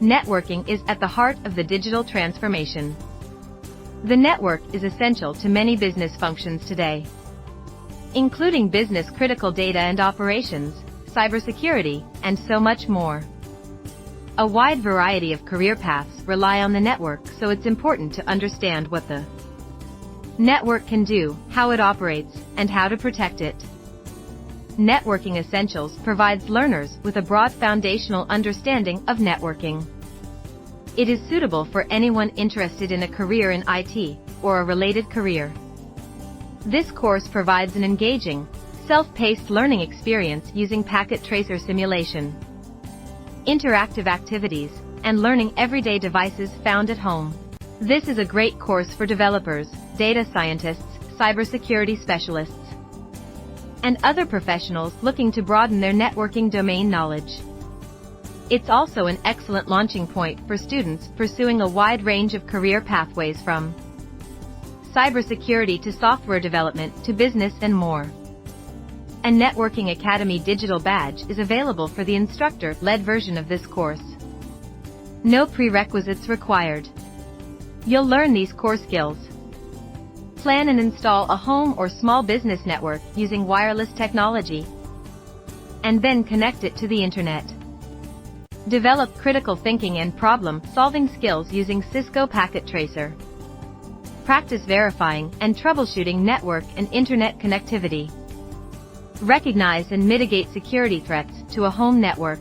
Networking is at the heart of the digital transformation. The network is essential to many business functions today, including business-critical data and operations, cybersecurity, and so much more. A wide variety of career paths rely on the network, so it's important to understand what the network can do, how it operates, and how to protect it. Networking Essentials provides learners with a broad foundational understanding of networking. It is suitable for anyone interested in a career in IT, or a related career. This course provides an engaging, self-paced learning experience using Packet Tracer simulation, interactive activities, and learning everyday devices found at home. This is a great course for developers, data scientists, cybersecurity specialists, and other professionals looking to broaden their networking domain knowledge. It's also an excellent launching point for students pursuing a wide range of career pathways from cybersecurity to software development to business and more. A Networking Academy digital badge is available for the instructor-led version of this course. No prerequisites required. You'll learn these core skills. Plan and install a home or small business network using wireless technology, and then connect it to the internet. Develop critical thinking and problem-solving skills using Cisco Packet Tracer. Practice verifying and troubleshooting network and internet connectivity. Recognize and mitigate security threats to a home network.